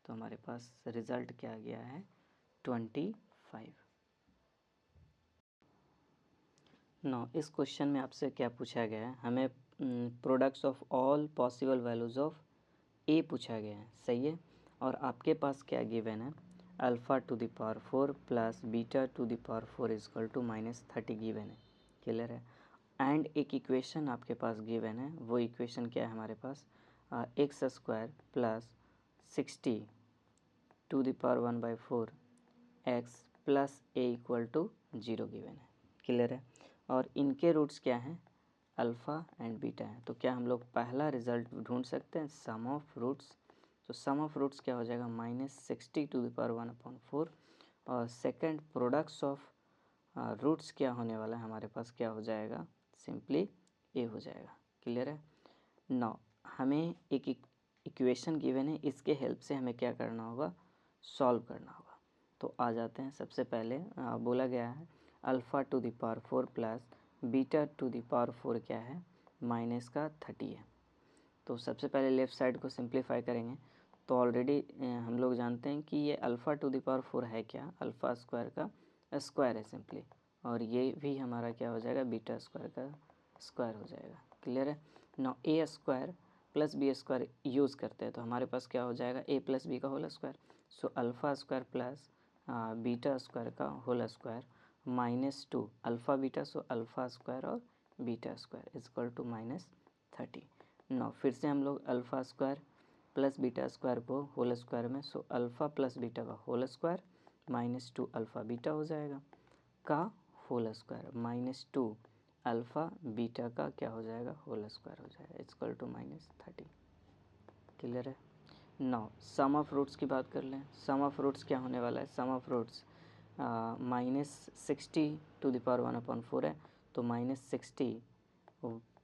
तो हमारे पास रिज़ल्ट क्या आ गया है 25। नो इस क्वेश्चन में आपसे क्या पूछा गया है, हमें products of all possible values of A पूछा गया है। सही है। और आपके पास क्या गिवन है alpha to the power 4 plus beta to the power 4 is equal to minus 30 given है। क्लियर है। एंड एक इक्वेशन आपके पास गिवन है, वो इक्वेशन क्या है हमारे पास X square plus 60 to the power 1/4 X plus A equal to 0 given है। क्लियर है। और इनके रूट्स क्या हैं अल्फ़ा एंड बीटा है। तो क्या हम लोग पहला रिजल्ट ढूंढ सकते हैं सम ऑफ रूट्स, तो सम ऑफ रूट्स क्या हो जाएगा -60 टू द पावर 1/4 और सेकंड प्रोडक्ट्स ऑफ रूट्स क्या होने वाला है हमारे पास क्या हो जाएगा सिंपली ए हो जाएगा। क्लियर है। नाउ हमें एक इक्वेशन गिवन है, इसके हेल्प से हमें क्या करना होगा सॉल्व करना होगा। तो आ जाते हैं। सबसे पहले बोला गया है alpha to the power 4 plus beta to the power 4 क्या है माइनस का 30 है। तो सबसे पहले लेफ़्ट साइड को सिंप्लीफाई करेंगे तो ऑलरेडी हम लोग जानते हैं कि ये अल्फ़ा टू द पावर 4 है क्या अल्फ़ा स्क्वायर का स्क्वायर है सिंपली, और ये भी हमारा क्या हो जाएगा बीटा स्क्वायर का स्क्वायर हो जाएगा। क्लियर है। Now A square plus B square use करते हैं तो हमारे पास क्या हो जाएगा ए प्लस बी का whole square, so alpha square plus beta square का whole square -2 alpha beta, so alpha square और beta square is equal to -30। Now फिर से हम लोग alpha square plus beta square को होल स्क्वायर में, so alpha plus beta का whole square -2 alpha beta हो जाएगा का होल स्क्वायर -2 अल्फ़ा बीटा का क्या हो जाएगा होल स्क्वायर हो जाएगा इक्वल टू -30। क्लियर है। नाउ सम ऑफ रूट्स की बात कर लें। सम ऑफ रूट्स क्या होने वाला है, sum of roots -60 to the power 1/4 है, तो -60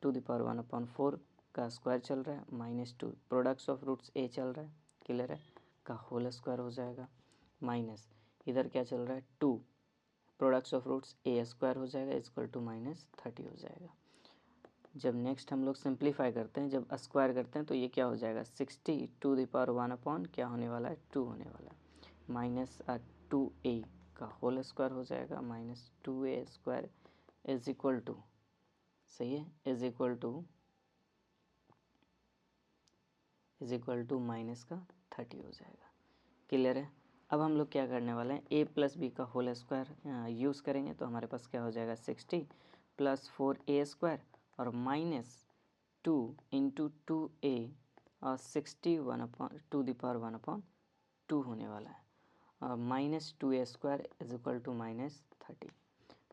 टू द पावर 1/4 का स्क्वायर चल रहा है -2 प्रोडक्ट्स ऑफ रूट्स ए चल रहा है। क्लियर है। का होल स्क्वायर हो जाएगा माइनस इधर क्या चल रहा है 2 products of roots a square हो जाएगा इक्वल टू -30 हो जाएगा। जब नेक्स्ट हम लोग सिंप्लीफाई करते हैं जब स्क्वायर करते हैं तो ये क्या हो जाएगा 60 टू द पावर 1 क्या होने वाला है 2 होने वाला है -2a का होल स्क्वायर हो जाएगा -2a square is equal to, सही है, इज इक्वल टू माइनस का 30 हो जाएगा। क्लियर है। अब हम लोग क्या करने वाले हैं a प्लस बी का होल स्क्वायर यूज़ करेंगे तो हमारे पास क्या हो जाएगा 60 प्लस 4a स्क्वायर और -2 इंटू 2a और 60 1/2 द पावर 1/2 होने वाला है और -2a square is equal to -30।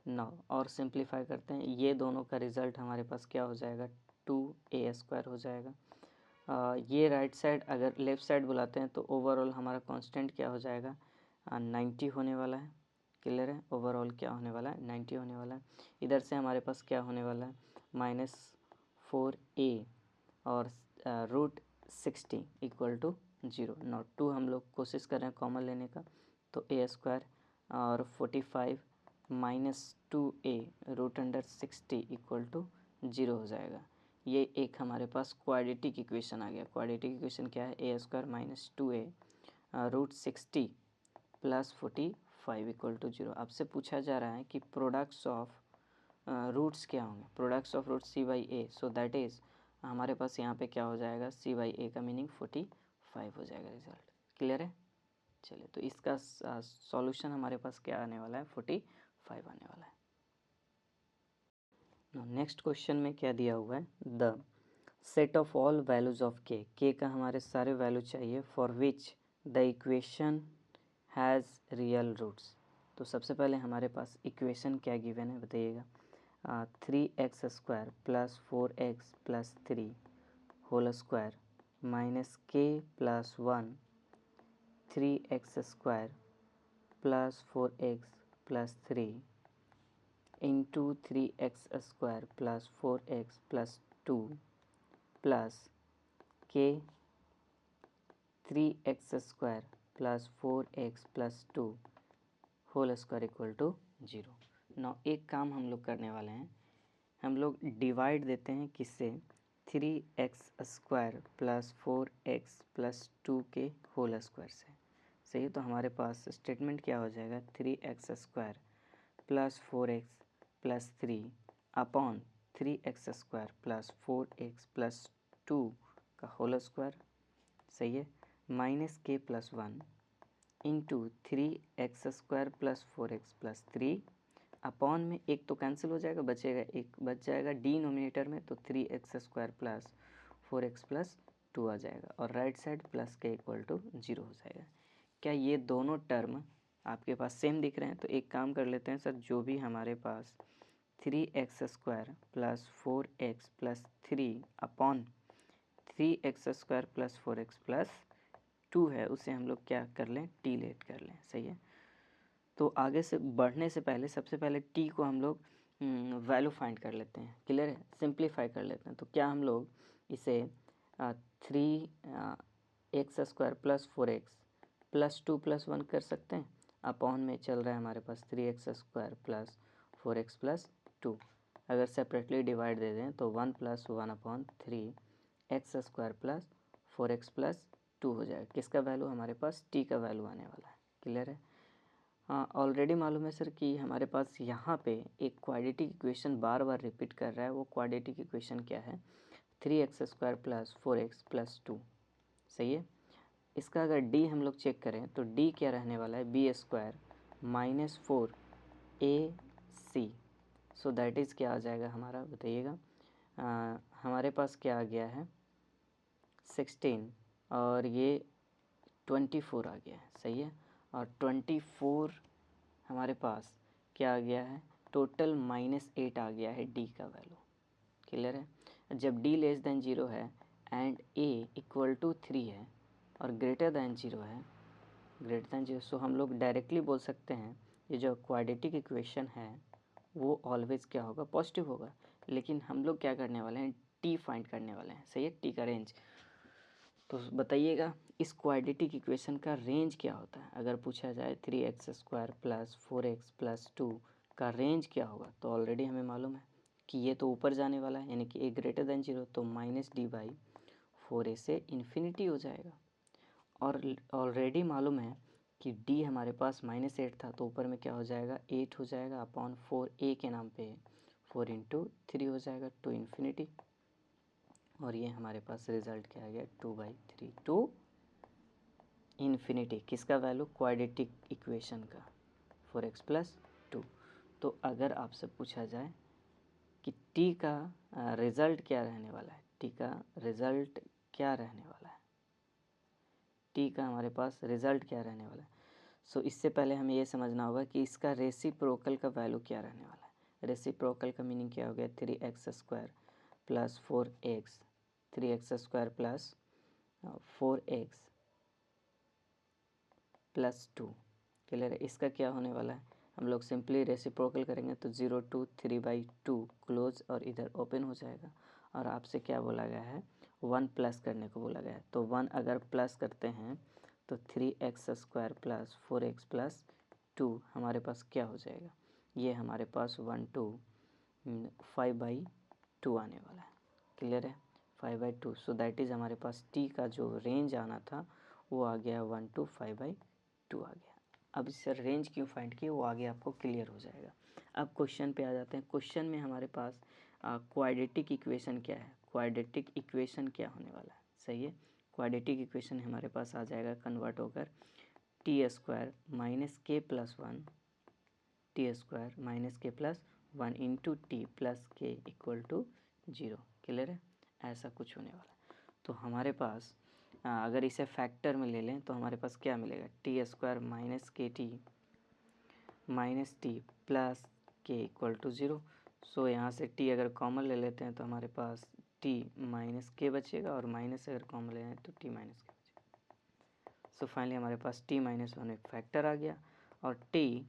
9 और सिंप्लीफाई करते हैं, ये दोनों का रिज़ल्ट हमारे पास क्या हो जाएगा 2a² हो जाएगा। ये राइट साइड अगर लेफ़्ट साइड बुलाते हैं तो ओवरऑल हमारा कांस्टेंट क्या हो जाएगा 90 होने वाला है। क्लियर है, ओवरऑल क्या होने वाला है 90 होने वाला है। इधर से हमारे पास क्या होने वाला है -4a और √60 = 0। नॉट 2 हम लोग कोशिश कर रहे हैं कॉमन लेने का, तो a² और 45 -2a √60 = 0 हो जाएगा। ये एक हमारे पास क्वाड्रेटिक इक्वेशन आ गया। क्वाड्रेटिक इक्वेशन क्या है a² - 2a √60 + 45 = 0। आपसे पूछा जा रहा है कि प्रोडक्ट्स ऑफ रूट्स क्या होंगे, products of root c/a, so that is हमारे पास यहाँ पे क्या हो जाएगा c/a का मीनिंग 45 हो जाएगा रिजल्ट। क्लियर है, चलिए तो इसका सॉल्यूशन हमारे पास क्या आने वाला है 45 आने वाला है। नेक्स्ट क्वेश्चन में क्या दिया हुआ है, the set of all values of k का हमारे सारे वैल्यू चाहिए for which the equation has real roots. तो सबसे पहले हमारे पास इक्वेशन क्या गिवन है बताइएगा, 3x² + 4x + 3 whole square -k + 1 3x² + 4x + 3 into 3x² + 4x + 2 plus k 3x² + 4x + 2 whole square = 0। नौ एक काम हम लोग करने वाले हैं, हम लोग डिवाइड देते हैं किससे 3x² + 4x + 2 के होल स्क्वायर से। सही है, तो हमारे पास स्टेटमेंट क्या हो जाएगा 3x² + 4x + 3 upon 3x² + 4x + 2 का होल स्क्वायर। सही है, -k + 1 into 3x² + 4x + 3 upon में एक तो कैंसिल हो जाएगा, बचेगा एक, बच जाएगा डिनोमिनेटर में, तो 3x² + 4x + 2 आ जाएगा और राइट साइड प्लस के = 0 हो जाएगा। क्या ये दोनों टर्म आपके पास सेम दिख रहे हैं? तो एक काम कर लेते हैं सर, जो भी हमारे पास 3x² + 4x + 3 upon 3x² + 4x + 2 है, उसे हम लोग क्या कर लें टी लेट कर लें। सही है, तो आगे से बढ़ने से पहले सबसे पहले टी को हम लोग वैल्यू फाइंड कर लेते हैं। क्लियर है, सिंप्लीफाई कर लेते हैं। तो क्या हम लोग इसे 3x² + 4x + 2 + 1 कर सकते हैं। अपॉन में चल रहा है हमारे पास 3x² + 4x + 2। अगर सेपरेटली डिवाइड दे दें तो 1 + 1/3 x² + 4x + 2 हो जाएगा। किसका वैल्यू हमारे पास टी का वैल्यू आने वाला है। क्लियर है, हाँ ऑलरेडी मालूम है सर कि हमारे पास यहाँ पे एक क्वाड्रेटिक इक्वेशन बार बार रिपीट कर रहा है। वो क्वाड्रेटिक इक्वेशन क्या है 3x² + 4x + 2। सही है, इसका अगर डी हम लोग चेक करें तो डी क्या रहने वाला है b² - 4ac। So that is क्या आ जाएगा हमारा बताइएगा, हमारे पास क्या आ गया है 16 और ये 24 आ गया है। सही है, और 24 हमारे पास क्या आ गया है टोटल -8 आ गया है डी का वैल्यू। क्लियर है, जब डी <0 है एंड ए = 3 है और >0 है, >0, सो हम लोग डायरेक्टली बोल सकते हैं ये जो क्वाड्रेटिक इक्वेशन है वो ऑलवेज क्या होगा पॉजिटिव होगा। लेकिन हम लोग क्या करने वाले हैं टी फाइंड करने वाले हैं। सही है, टी का रेंज। तो बताइएगा इस क्वाड्रेटिक इक्वेशन का रेंज क्या होता है। अगर पूछा जाए 3x² + 4x + 2 का रेंज क्या होगा, तो ऑलरेडी हमें मालूम है कि ये तो ऊपर जाने वाला है, यानी कि a > 0, तो -d/4a से इन्फिनिटी हो जाएगा। और ऑलरेडी मालूम है कि d हमारे पास -8 था, तो ऊपर में क्या हो जाएगा 8 हो जाएगा अपॉन 4a के नाम पे 4 × 3 हो जाएगा टू इन्फिनिटी। और ये हमारे पास रिजल्ट क्या आ गया 2/3 टू इन्फिनिटी। किसका वैल्यू क्वाड्रेटिक इक्वेशन का 4x + 2। तो अगर आपसे पूछा जाए कि टी का रिज़ल्ट क्या रहने वाला है, टी का रिज़ल्ट क्या रहने वाला है, टी का हमारे पास रिज़ल्ट क्या रहने वाला है, सो इससे पहले हमें ये समझना होगा कि इसका रेसिप्रोकल का वैल्यू क्या रहने वाला है। रेसिप्रोकल का मीनिंग क्या हो गया, 3x² plus 4x, 3x² plus 4x plus 2। Clear है। इसका क्या होने वाला है, हम लोग सिंपली रेसिप्रोकल करेंगे तो 0 to 3/2 क्लोज और इधर ओपन हो जाएगा। और आपसे क्या बोला गया है, 1 प्लस करने को बोला गया है। तो 1 अगर प्लस करते हैं तो 3x² प्लस 4x प्लस 2 हमारे पास क्या हो जाएगा, ये हमारे पास 1 to 5/2 आने वाला है। क्लियर है, 5/2। सो दैट इज़ हमारे पास t का जो रेंज आना था वो आ गया 1 to 5/2 आ गया। अब इससे रेंज क्यों फाइंड की वो आगे आपको क्लियर हो जाएगा। अब क्वेश्चन पे आ जाते हैं। क्वेश्चन में हमारे पास क्वाड्रेटिक इक्वेशन क्या है, क्वाड्रेटिक इक्वेशन क्या होने वाला है, सही है। क्वाड्रेटिक इक्वेशन हमारे पास आ जाएगा कन्वर्ट होकर t² माइनस के प्लस 1, t² माइनस के प्लस 1 इंटू टी प्लस के इक्वल टू 0। क्लियर है, ऐसा कुछ होने वाला है। तो हमारे पास अगर इसे फैक्टर में ले लें तो हमारे पास क्या मिलेगा, t² माइनस के टी माइनस टी प्लस के इक्वल टू 0। सो यहाँ से t अगर कॉमन ले लेते हैं तो हमारे पास t माइनस के बचेगा और माइनस अगर कॉमन ले लें तो t माइनस के बचेगा। सो फाइनली हमारे पास t माइनस 1 एक फैक्टर आ गया और t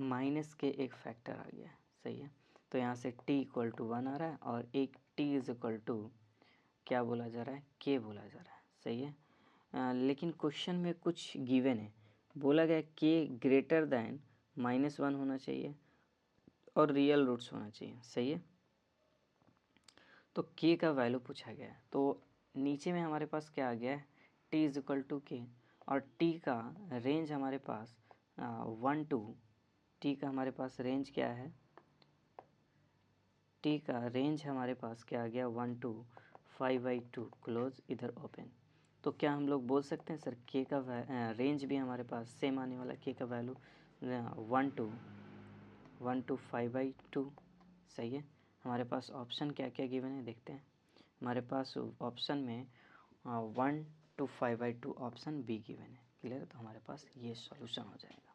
माइनस के एक फैक्टर आ गया, सही है। तो यहाँ से t इक्वल टू 1 आ रहा है और एक t इज इक्वल टू क्या बोला जा रहा है, k बोला जा रहा है, सही है। लेकिन क्वेश्चन में कुछ गिवन है, बोला गया k ग्रेटर दैन -1 होना चाहिए और रियल रूट्स होना चाहिए, सही है। तो k का वैल्यू पूछा गया है। तो नीचे में हमारे पास क्या आ गया है, t is equal to k और t का रेंज हमारे पास 1 to t का हमारे पास रेंज क्या है, t का रेंज हमारे पास क्या आ गया 1 to 5/2 क्लोज इधर ओपन। तो क्या हम लोग बोल सकते हैं सर k का रेंज भी हमारे पास सेम आने वाला, k का वैल्यू 1 to 5/2, सही है। हमारे पास ऑप्शन क्या क्या गिवन है देखते हैं। हमारे पास ऑप्शन में 1 to 5/2 ऑप्शन बी गिवन है। क्लियर, तो हमारे पास ये सॉल्यूशन हो जाएगा।